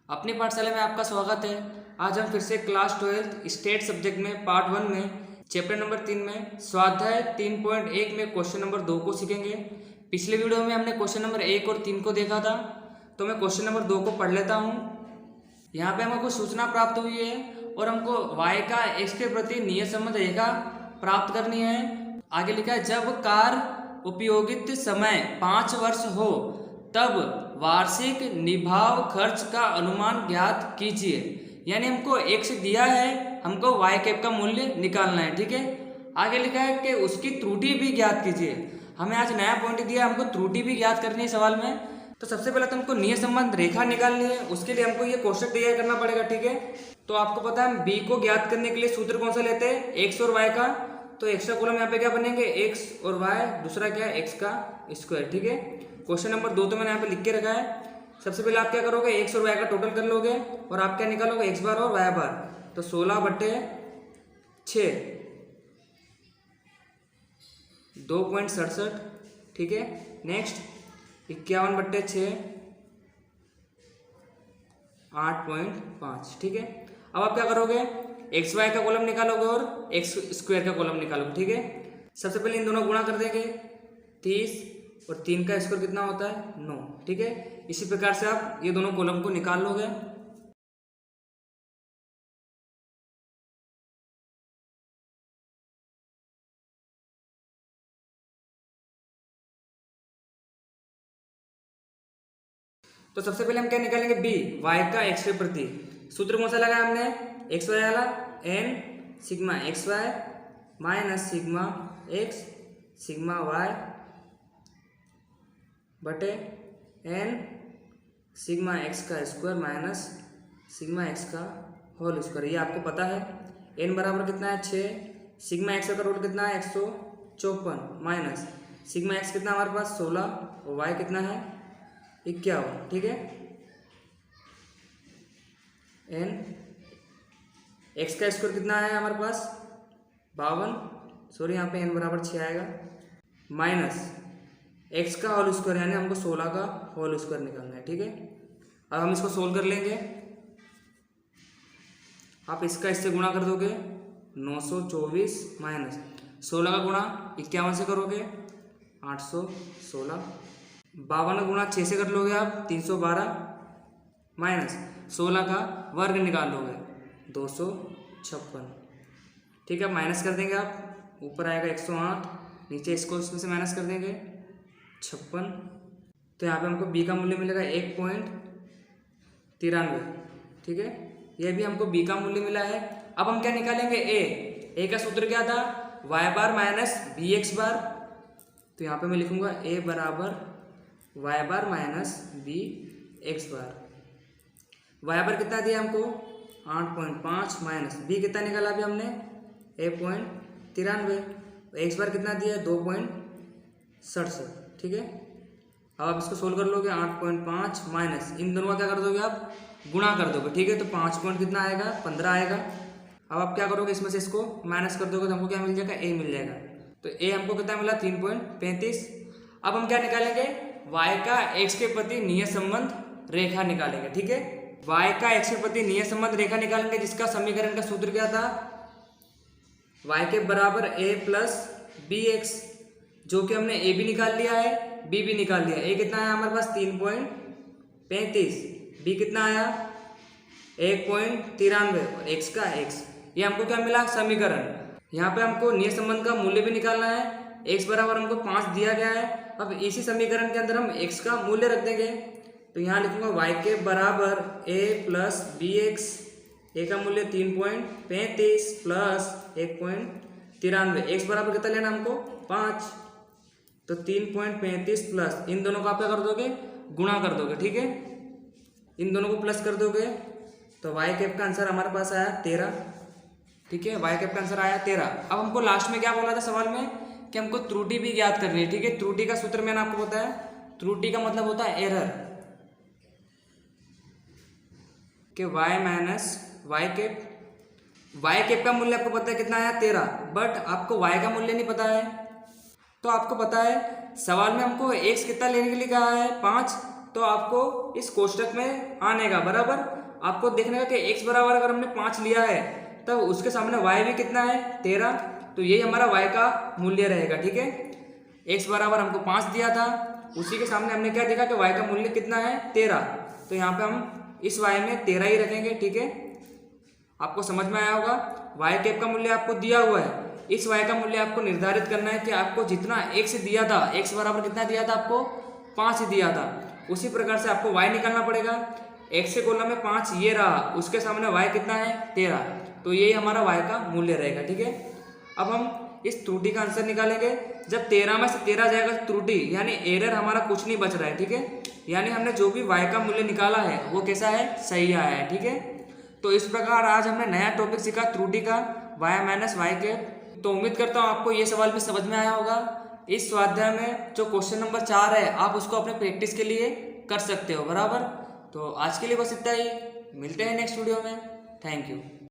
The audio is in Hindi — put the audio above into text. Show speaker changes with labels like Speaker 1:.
Speaker 1: अपनी पाठशाला में आपका स्वागत है। आज हम फिर से क्लास 12 स्टेट सब्जेक्ट में पार्ट 1 में चैप्टर नंबर 3 में स्वाध्याय 3.1 में क्वेश्चन नंबर 2 को सीखेंगे। पिछले वीडियो में हमने क्वेश्चन नंबर 1 और 3 को देखा था, तो मैं क्वेश्चन नंबर 2 को पढ़ लेता हूँ। यहाँ पे हमको सूचना प्राप्त हुई है और हमको y का x के प्रति नियत संबंध रेखा प्राप्त करनी है। आगे लिखा है, जब कार उपयोगित समय 5 वर्ष हो तब वार्षिक निभाव खर्च का अनुमान ज्ञात कीजिए। यानी हमको x दिया है, हमको y कैप का मूल्य निकालना है। ठीक है, आगे लिखा है कि उसकी त्रुटि भी ज्ञात कीजिए। हमें आज नया पॉइंट दिया, हमको त्रुटि भी ज्ञात करनी है सवाल में। तो सबसे पहले तो हमको नियत संबंध रेखा निकालनी है, उसके लिए हमको ये कोष्टक तैयार करना पड़ेगा। ठीक है, तो आपको पता है हम b को ज्ञात करने के लिए सूत्र कौन सा लेते हैं, x और y का। तो x का कॉलम यहाँ पे क्या बनेंगे, x और y, दूसरा क्या है x का स्क्वायर। ठीक है, क्वेश्चन नंबर 2 तो मैंने यहाँ पे लिख के रखा है। सबसे पहले आप क्या करोगे, x और y का टोटल कर लोगे और आप क्या निकालोगे, x बार और y बार। तो 16/6 2.67। ठीक है, नेक्स्ट 51/6 8.5। ठीक है, अब आप क्या करोगे, एक्स वाई का कॉलम निकालोगे और एक्स स्क्वायर का कॉलम निकालोगे। ठीक है, सबसे पहले इन दोनों गुणा कर देंगे, 30 और 3 का स्क्वायर कितना होता है, 9। ठीक है, इसी प्रकार से आप ये दोनों कॉलम को निकाल लोगे। तो सबसे पहले हम क्या निकालेंगे, b y का x के प्रति। सूत्र कौन सा लगाया हमने, एक्स वाई वाला, n sigma X Y minus sigma X sigma Y बटे n सिग्मा एक्स का स्क्वायर माइनस सिग्मा एक्स का होल स्क्वायर। ये आपको पता है। n बराबर कितना है, 6। सिग्मा एक्स का रूट कितना है, 154 माइनस सिग्मा एक्स कितना हमारे पास 16 और y कितना है 51। ठीक है, n x का स्क्वायर कितना है हमारे पास 52, सॉरी यहाँ पे n बराबर 6 आएगा, माइनस x का होल स्क्वायर यानी हमको 16 का होल स्क्वायर निकालना है। ठीक है, अब हम इसको सोल्व कर लेंगे। आप इसका इससे गुणा कर दोगे, 924 माइनस 16 का गुणा 51 से करोगे 816, 52 गुणा 6 से कर लोगे आप 312 माइनस 16 का वर्ग निकाल लोगे 256। ठीक है, माइनस कर देंगे आप, ऊपर आएगा 108, नीचे इसको इसमें से माइनस कर देंगे 56। तो यहाँ पे हमको b का मूल्य मिलेगा 1.93। ठीक है, ये भी हमको b का मूल्य मिला है। अब हम क्या निकालेंगे, a का सूत्र क्या था, y बार माइनस बी एक्स बार। तो यहाँ पे मैं लिखूंगा a बराबर y बार माइनस बी एक्स बार। y बार कितना दिया हमको 8.5 माइनस b कितना निकाला अभी हमने 1.93, x बार कितना दिया है 2.67। ठीक है, अब आप इसको सोल्व कर लोगे, 8.5 माइनस इन दोनों का क्या कर दोगे आप, गुणा कर दोगे। ठीक है, तो 5 पॉइंट कितना आएगा 15 आएगा। अब आप क्या करोगे, इसमें से इसको माइनस कर दोगे तो हमको क्या मिल जाएगा, a मिल जाएगा। तो a हमको कितना मिला 3.35। अब हम क्या निकालेंगे, y का x के प्रति नियत संबंध रेखा निकालेंगे। ठीक है, y का x के प्रति नियत संबंध रेखा निकालेंगे, जिसका समीकरण का सूत्र क्या था, y के बराबर a प्लस बी एक्स, जो कि हमने a भी निकाल लिया है b भी निकाल लिया। a कितना आया हमारे पास 3.35, b कितना आया 1.93 और x का x। ये हमको क्या मिला, समीकरण। यहाँ पे हमको नियत संबंध का मूल्य भी निकालना है, x बराबर हमको 5 दिया गया है। अब इसी समीकरण के अंदर हम x का मूल्य रख देंगे। तो यहाँ लिखूंगा y के बराबर a प्लस बी एक्स, ए का मूल्य 3.35 प्लस 1.93, एक्स बराबर कितना लेना हमको 5। तो 3.35 प्लस इन दोनों का आप क्या कर दोगे, गुणा कर दोगे। ठीक है, इन दोनों को प्लस कर दोगे तो y कैप का आंसर हमारे पास आया 13। ठीक है, y कैप का आंसर आया 13। अब हमको लास्ट में क्या बोला था सवाल में, कि हमको त्रुटि भी ज्ञात करनी है। ठीक है, त्रुटि का सूत्र मैंने आपको बताया, त्रुटि का मतलब होता है एरर, कि y माइनस वाई कैप का मूल्य आपको पता है कितना आया 13, बट आपको y का मूल्य नहीं पता है। तो आपको पता है सवाल में हमको x कितना लेने के लिए कहा है 5, तो आपको इस कोष्टक में आने का बराबर आपको देखने का कि x बराबर अगर हमने 5 लिया है तब उसके सामने y भी कितना है 13, तो यही हमारा y का मूल्य रहेगा। ठीक है, x बराबर हमको 5 दिया था, उसी के सामने हमने क्या देखा कि y का मूल्य कितना है 13, तो यहाँ पे हम इस y में 13 ही रखेंगे। ठीक है, आपको समझ में आया होगा। y कैप का मूल्य आपको दिया हुआ है, इस y का मूल्य आपको निर्धारित करना है कि आपको जितना x दिया था, x बराबर कितना दिया था आपको 5 ही दिया था, उसी प्रकार से आपको y निकालना पड़ेगा। x के कॉलम में 5 ये रहा, उसके सामने y कितना है 13, तो यही हमारा y का मूल्य रहेगा। ठीक है, अब हम इस त्रुटि का आंसर निकालेंगे। जब 13 में से 13 जाएगा त्रुटि यानी एरर हमारा कुछ नहीं बच रहा है। ठीक है, यानी हमने जो भी y का मूल्य निकाला है वो कैसा है, सही आया है। ठीक है, तो इस प्रकार आज हमने नया टॉपिक सीखा त्रुटि का y माइनस वाई कैप। तो उम्मीद करता हूँ आपको ये सवाल भी समझ में आया होगा। इस स्वाध्याय में जो क्वेश्चन नंबर 4 है आप उसको अपने प्रैक्टिस के लिए कर सकते हो बराबर। तो आज के लिए बस इतना ही, मिलते हैं नेक्स्ट वीडियो में। Thank you.